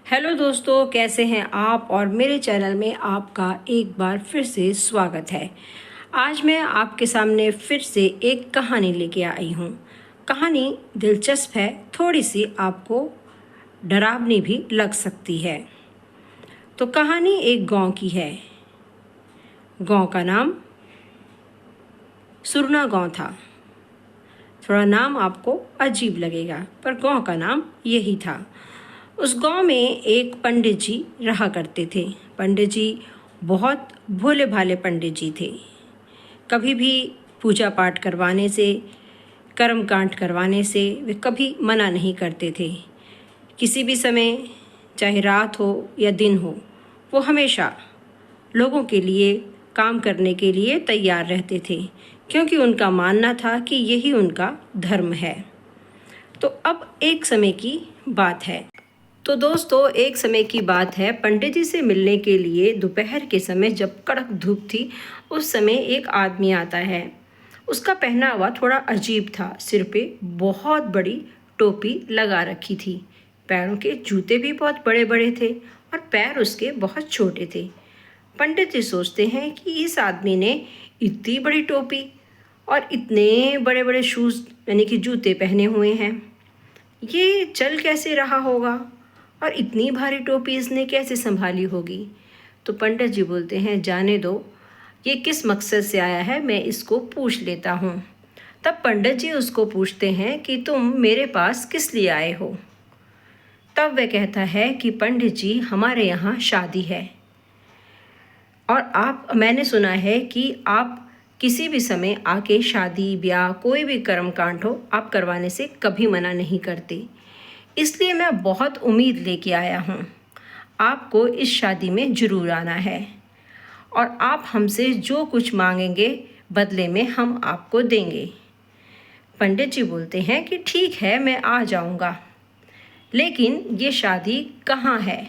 Hello दोस्तों, कैसे हैं आप। और मेरे चैनल में आपका एक बार फिर से स्वागत है। आज मैं आपके सामने फिर से एक कहानी लेके आई हूँ। कहानी दिलचस्प है, थोड़ी सी आपको डरावनी भी लग सकती है। तो कहानी एक गांव की है। गांव का नाम सुरना गांव था। थोड़ा नाम आपको अजीब लगेगा, पर गांव का नाम यही था। उस गांव में एक पंडित जी रहा करते थे। पंडित जी बहुत भोले भाले पंडित जी थे। कभी भी पूजा पाठ करवाने से, कर्म कांड करवाने से वे कभी मना नहीं करते थे। किसी भी समय, चाहे रात हो या दिन हो, वो हमेशा लोगों के लिए काम करने के लिए तैयार रहते थे, क्योंकि उनका मानना था कि यही उनका धर्म है। तो अब एक समय की बात है। तो दोस्तों, एक समय की बात है, पंडित जी से मिलने के लिए दोपहर के समय जब कड़क धूप थी, उस समय एक आदमी आता है। उसका पहनावा थोड़ा अजीब था। सिर पे बहुत बड़ी टोपी लगा रखी थी। पैरों के जूते भी बहुत बड़े बड़े थे और पैर उसके बहुत छोटे थे। पंडित जी सोचते हैं कि इस आदमी ने इतनी बड़ी टोपी और इतने बड़े बड़े शूज़ यानी कि जूते पहने हुए हैं, ये चल कैसे रहा होगा और इतनी भारी टोपी इसने कैसे संभाली होगी। तो पंडित जी बोलते हैं, जाने दो, ये किस मकसद से आया है, मैं इसको पूछ लेता हूँ। तब पंडित जी उसको पूछते हैं कि तुम मेरे पास किस लिए आए हो। तब वह कहता है कि पंडित जी, हमारे यहाँ शादी है और मैंने सुना है कि आप किसी भी समय आके शादी ब्याह कोई भी कर्म कांड हो, आप करवाने से कभी मना नहीं करते। इसलिए मैं बहुत उम्मीद लेके आया हूँ। आपको इस शादी में ज़रूर आना है और आप हमसे जो कुछ मांगेंगे बदले में हम आपको देंगे। पंडित जी बोलते हैं कि ठीक है, मैं आ जाऊँगा, लेकिन ये शादी कहाँ है।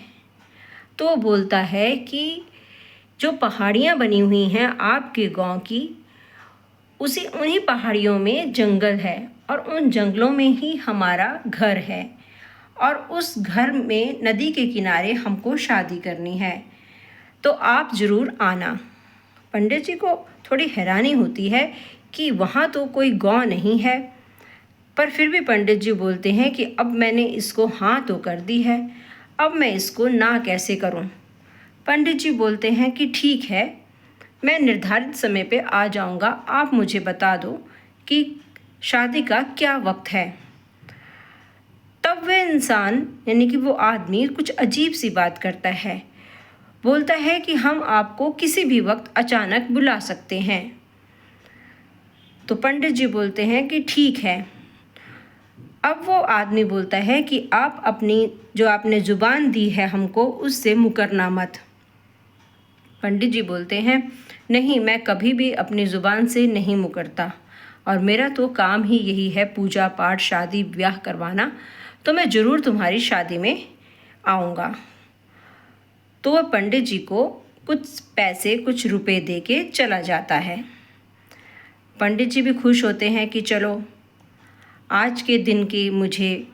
तो वो बोलता है कि जो पहाड़ियाँ बनी हुई हैं आपके गांव की, उन्हीं पहाड़ियों में जंगल है और उन जंगलों में ही हमारा घर है और उस घर में नदी के किनारे हमको शादी करनी है, तो आप ज़रूर आना। पंडित जी को थोड़ी हैरानी होती है कि वहाँ तो कोई गांव नहीं है, पर फिर भी पंडित जी बोलते हैं कि अब मैंने इसको हाँ तो कर दी है, अब मैं इसको ना कैसे करूँ। पंडित जी बोलते हैं कि ठीक है, मैं निर्धारित समय पे आ जाऊँगा, आप मुझे बता दो कि शादी का क्या वक्त है। तब वह इंसान यानी कि वो आदमी कुछ अजीब सी बात करता है। बोलता है कि हम आपको किसी भी वक्त अचानक बुला सकते हैं। तो पंडित जी बोलते हैं कि ठीक है। अब वो आदमी बोलता है कि आप अपनी जो आपने ज़ुबान दी है हमको, उससे मुकरना मत। पंडित जी बोलते हैं, नहीं, मैं कभी भी अपनी ज़ुबान से नहीं मुकरता और मेरा तो काम ही यही है, पूजा पाठ शादी ब्याह करवाना, तो मैं ज़रूर तुम्हारी शादी में आऊँगा। तो वह पंडित जी को कुछ पैसे, कुछ रुपए दे के चला जाता है। पंडित जी भी खुश होते हैं कि चलो, आज के दिन की मुझे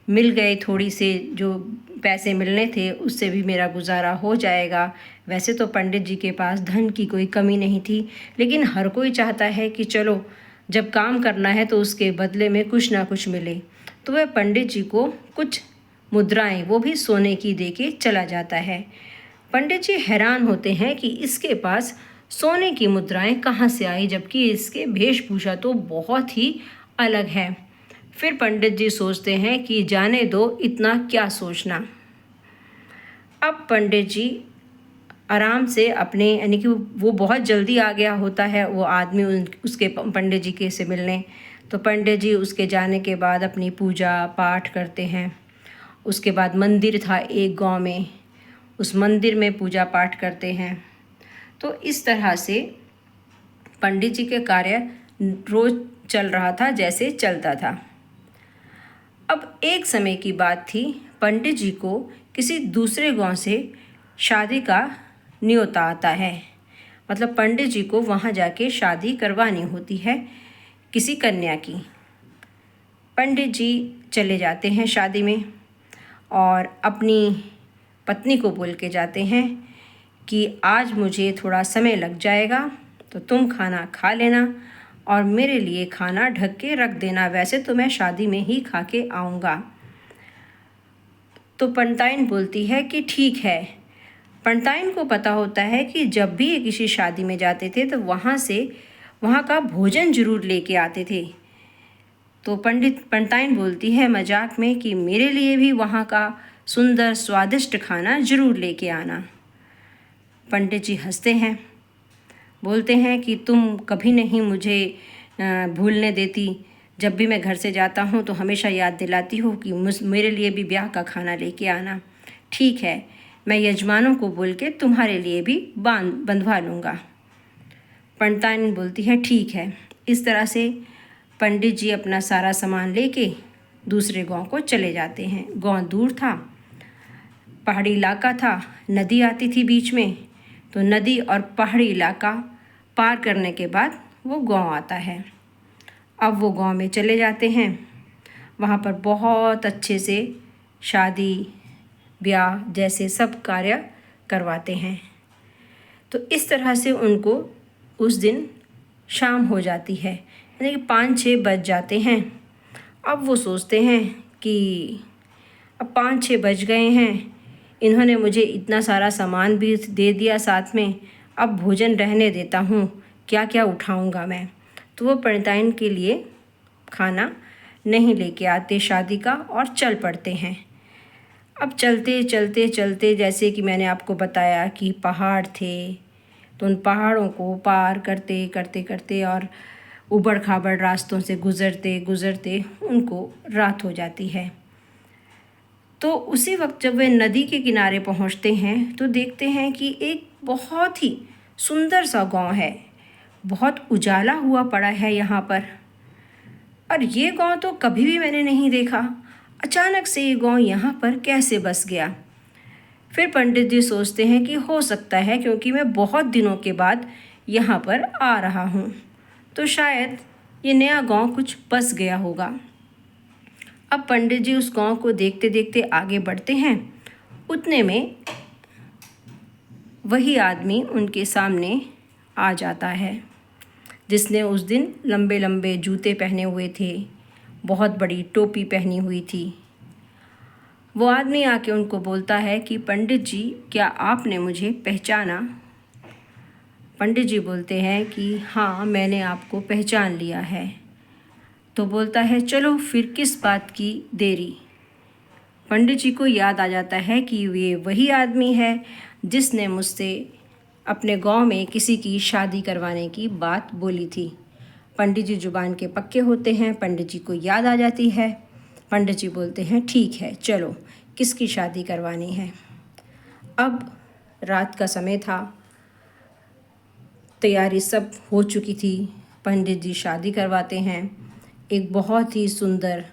मिल गए, थोड़ी से जो पैसे मिलने थे उससे भी मेरा गुजारा हो जाएगा। वैसे तो पंडित जी के पास धन की कोई कमी नहीं थी, लेकिन हर कोई चाहता है कि चलो, जब काम करना है तो उसके बदले में कुछ ना कुछ मिले। तो वह पंडित जी को कुछ मुद्राएं, वो भी सोने की दे के चला जाता है। पंडित जी हैरान होते हैं कि इसके पास सोने की मुद्राएं कहाँ से आई, जबकि इसके वेशभूषा तो बहुत ही अलग है। फिर पंडित जी सोचते हैं कि जाने दो, इतना क्या सोचना। अब पंडित जी आराम से अपने यानी कि वो बहुत जल्दी आ गया होता है वो आदमी उसके पंडित जी के से मिलने। तो पंडित जी उसके जाने के बाद अपनी पूजा पाठ करते हैं। उसके बाद मंदिर था एक गांव में, उस मंदिर में पूजा पाठ करते हैं। तो इस तरह से पंडित जी के कार्य रोज़ चल रहा था जैसे चलता था। अब एक समय की बात थी, पंडित जी को किसी दूसरे गांव से शादी का न्योता आता है। मतलब पंडित जी को वहाँ जाके शादी करवानी होती है किसी कन्या की। पंडित जी चले जाते हैं शादी में और अपनी पत्नी को बोल के जाते हैं कि आज मुझे थोड़ा समय लग जाएगा, तो तुम खाना खा लेना और मेरे लिए खाना ढक के रख देना, वैसे तो मैं शादी में ही खा के आऊँगा। तो पंडिताइन बोलती है कि ठीक है। पंडिताइन को पता होता है कि जब भी ये किसी शादी में जाते थे तो वहाँ का भोजन ज़रूर लेके आते थे। तो पंडिताइन बोलती है मजाक में कि मेरे लिए भी वहाँ का सुंदर स्वादिष्ट खाना ज़रूर लेके आना। पंडित जी हंसते हैं, बोलते हैं कि तुम कभी नहीं मुझे भूलने देती, जब भी मैं घर से जाता हूँ तो हमेशा याद दिलाती हो कि मेरे लिए भी ब्याह का खाना लेके आना। ठीक है, मैं यजमानों को बोल के तुम्हारे लिए भी बंधवा लूँगा। पंडिताइन बोलती है ठीक है। इस तरह से पंडित जी अपना सारा सामान लेके दूसरे गांव को चले जाते हैं। गांव दूर था, पहाड़ी इलाका था, नदी आती थी बीच में, तो नदी और पहाड़ी इलाका पार करने के बाद वो गांव आता है। अब वो गांव में चले जाते हैं, वहाँ पर बहुत अच्छे से शादी ब्याह जैसे सब कार्य करवाते हैं। तो इस तरह से उनको उस दिन शाम हो जाती है, यानी कि 5-6 बज जाते हैं। अब वो सोचते हैं कि अब 5-6 बज गए हैं, इन्होंने मुझे इतना सारा सामान भी दे दिया साथ में, अब भोजन रहने देता हूँ, क्या क्या उठाऊँगा मैं। तो वो पंडिताइन के लिए खाना नहीं लेके आते शादी का और चल पड़ते हैं। अब चलते चलते चलते, जैसे कि मैंने आपको बताया कि पहाड़ थे, तो उन पहाड़ों को पार करते करते करते और उबड़ खाबड़ रास्तों से गुज़रते गुज़रते उनको रात हो जाती है। तो उसी वक्त जब वे नदी के किनारे पहुंचते हैं तो देखते हैं कि एक बहुत ही सुंदर सा गांव है, बहुत उजाला हुआ पड़ा है यहाँ पर। और ये गांव तो कभी भी मैंने नहीं देखा, अचानक से ये गांव यहाँ पर कैसे बस गया। फिर पंडित जी सोचते हैं कि हो सकता है क्योंकि मैं बहुत दिनों के बाद यहाँ पर आ रहा हूँ, तो शायद ये नया गांव कुछ बस गया होगा। अब पंडित जी उस गांव को देखते देखते आगे बढ़ते हैं। उतने में वही आदमी उनके सामने आ जाता है जिसने उस दिन लंबे लंबे जूते पहने हुए थे, बहुत बड़ी टोपी पहनी हुई थी। वो आदमी आके उनको बोलता है कि पंडित जी, क्या आपने मुझे पहचाना? पंडित जी बोलते हैं कि हाँ, मैंने आपको पहचान लिया है। तो बोलता है चलो फिर किस बात की देरी। पंडित जी को याद आ जाता है कि ये वही आदमी है जिसने मुझसे अपने गांव में किसी की शादी करवाने की बात बोली थी। पंडित जी जुबान के पक्के होते हैं, पंडित जी को याद आ जाती है। पंडित जी बोलते हैं ठीक है, चलो किसकी शादी करवानी है। अब रात का समय था, तैयारी सब हो चुकी थी। पंडित जी शादी करवाते हैं। एक बहुत ही सुंदर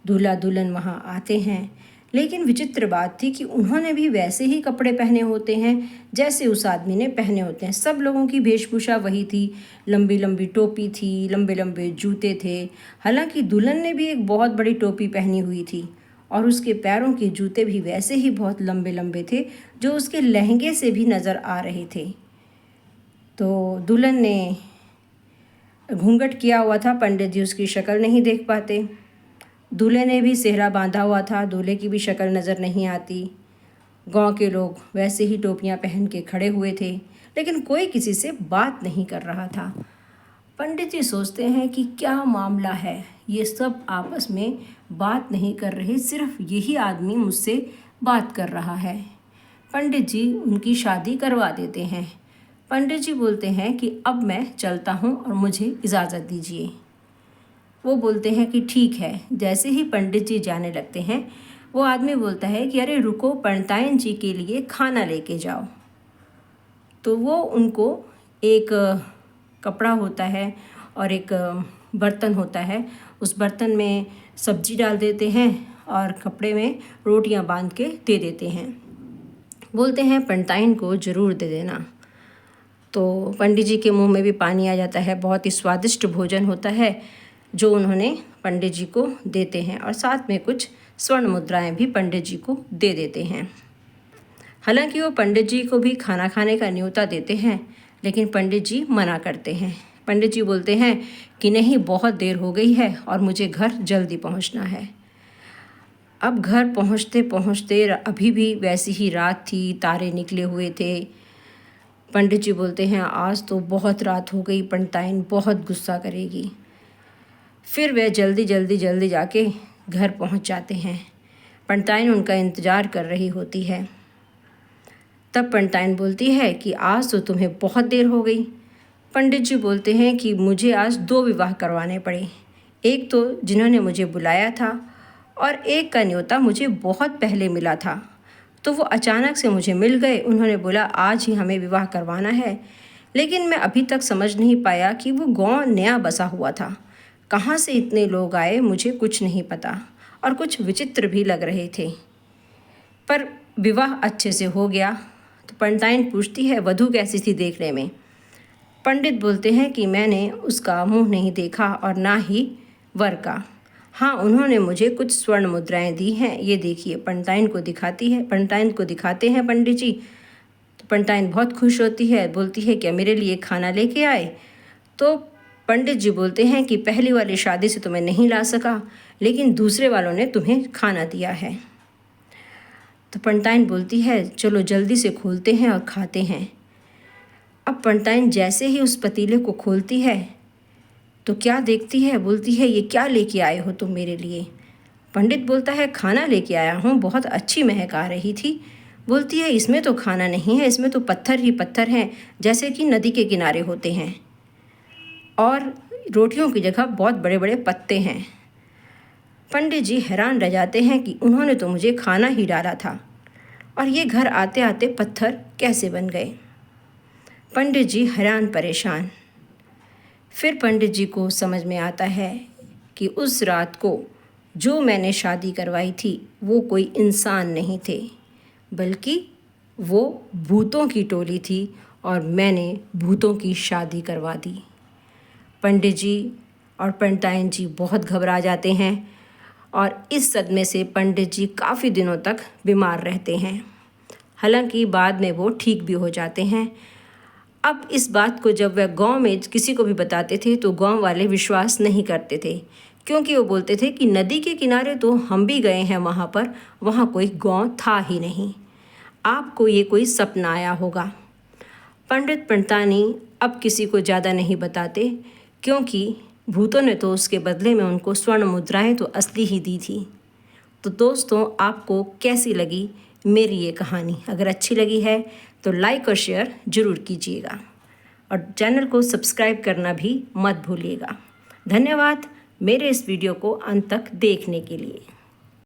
दूल्हा दुल्हन वहाँ आते हैं, लेकिन विचित्र बात थी कि उन्होंने भी वैसे ही कपड़े पहने होते हैं जैसे उस आदमी ने पहने होते हैं। सब लोगों की वेशभूषा वही थी, लंबी लंबी टोपी थी, लंबे लंबे जूते थे। हालांकि दुल्हन ने भी एक बहुत बड़ी टोपी पहनी हुई थी और उसके पैरों के जूते भी वैसे ही बहुत लंबे लंबे थे, जो उसके लहंगे से भी नज़र आ रहे थे। तो दुल्हन ने घूंघट किया हुआ था, पंडित जी उसकी शक्ल नहीं देख पाते। दूल्हे ने भी सेहरा बांधा हुआ था, दूल्हे की भी शक्ल नज़र नहीं आती। गांव के लोग वैसे ही टोपियां पहन के खड़े हुए थे, लेकिन कोई किसी से बात नहीं कर रहा था। पंडित जी सोचते हैं कि क्या मामला है, ये सब आपस में बात नहीं कर रहे, सिर्फ यही आदमी मुझसे बात कर रहा है। पंडित जी उनकी शादी करवा देते हैं। पंडित जी बोलते हैं कि अब मैं चलता हूँ और मुझे इजाज़त दीजिए। वो बोलते हैं कि ठीक है। जैसे ही पंडित जी जाने लगते हैं, वो आदमी बोलता है कि अरे रुको, पंडिताइन जी के लिए खाना लेके जाओ। तो वो उनको एक कपड़ा होता है और एक बर्तन होता है, उस बर्तन में सब्जी डाल देते हैं और कपड़े में रोटियां बांध के दे देते हैं। बोलते हैं पंडिताइन को ज़रूर दे देना। तो पंडित जी के मुंह में भी पानी आ जाता है। बहुत ही स्वादिष्ट भोजन होता है जो उन्होंने पंडित जी को देते हैं और साथ में कुछ स्वर्ण मुद्राएं भी पंडित जी को दे देते हैं। हालांकि वो पंडित जी को भी खाना खाने का न्योता देते हैं, लेकिन पंडित जी मना करते हैं। पंडित जी बोलते हैं कि नहीं, बहुत देर हो गई है और मुझे घर जल्दी पहुंचना है। अब घर पहुंचते पहुंचते अभी भी वैसी ही रात थी, तारे निकले हुए थे। पंडित जी बोलते हैं आज तो बहुत रात हो गई, पंडिताइन बहुत गुस्सा करेगी। फिर वे जल्दी जाके घर पहुंच जाते हैं। पंडिताइन उनका इंतज़ार कर रही होती है। तब पंडिताइन बोलती है कि आज तो तुम्हें बहुत देर हो गई। पंडित जी बोलते हैं कि मुझे आज 2 विवाह करवाने पड़े, एक तो जिन्होंने मुझे बुलाया था और एक का न्योता मुझे बहुत पहले मिला था, तो वो अचानक से मुझे मिल गए। उन्होंने बोला आज ही हमें विवाह करवाना है, लेकिन मैं अभी तक समझ नहीं पाया कि वो गांव नया बसा हुआ था, कहाँ से इतने लोग आए मुझे कुछ नहीं पता, और कुछ विचित्र भी लग रहे थे। पर विवाह अच्छे से हो गया। तो पंडिताइन पूछती है वधू कैसी थी देखने में। पंडित बोलते हैं कि मैंने उसका मुंह नहीं देखा और ना ही वर का। हाँ, उन्होंने मुझे कुछ स्वर्ण मुद्राएं दी हैं, ये देखिए। पंडिताइन को दिखाते हैं पंडित जी। तो पंडिताइन बहुत खुश होती है, बोलती है क्या मेरे लिए खाना लेके आए? तो पंडित जी बोलते हैं कि पहली वाली शादी से तुम्हें नहीं ला सका, लेकिन दूसरे वालों ने तुम्हें खाना दिया है। तो पंडिताइन बोलती है चलो जल्दी से खोलते हैं और खाते हैं। अब पंडिताइन जैसे ही उस पतीले को खोलती है तो क्या देखती है, बोलती है ये क्या लेके आए हो तुम मेरे लिए? पंडित बोलता है खाना लेके आया हूँ, बहुत अच्छी महक आ रही थी। बोलती है इसमें तो खाना नहीं है, इसमें तो पत्थर ही पत्थर हैं, जैसे कि नदी के किनारे होते हैं, और रोटियों की जगह बहुत बड़े बड़े पत्ते हैं। पंडित जी हैरान रह जाते हैं कि उन्होंने तो मुझे खाना ही डाला था और ये घर आते आते पत्थर कैसे बन गए। पंडित जी हैरान परेशान। फिर पंडित जी को समझ में आता है कि उस रात को जो मैंने शादी करवाई थी वो कोई इंसान नहीं थे, बल्कि वो भूतों की टोली थी और मैंने भूतों की शादी करवा दी। पंडित जी और पंडिताइन जी बहुत घबरा जाते हैं और इस सदमे से पंडित जी काफ़ी दिनों तक बीमार रहते हैं। हालांकि बाद में वो ठीक भी हो जाते हैं। अब इस बात को जब वह गांव में किसी को भी बताते थे तो गांव वाले विश्वास नहीं करते थे, क्योंकि वो बोलते थे कि नदी के किनारे तो हम भी गए हैं वहाँ पर, वहाँ कोई गांव था ही नहीं, आपको ये कोई सपना आया होगा। पंडित पंडितानी अब किसी को ज़्यादा नहीं बताते, क्योंकि भूतों ने तो उसके बदले में उनको स्वर्ण मुद्राएं तो असली ही दी थी। तो दोस्तों, आपको कैसी लगी मेरी ये कहानी? अगर अच्छी लगी है तो लाइक और शेयर ज़रूर कीजिएगा और चैनल को सब्सक्राइब करना भी मत भूलिएगा। धन्यवाद मेरे इस वीडियो को अंत तक देखने के लिए।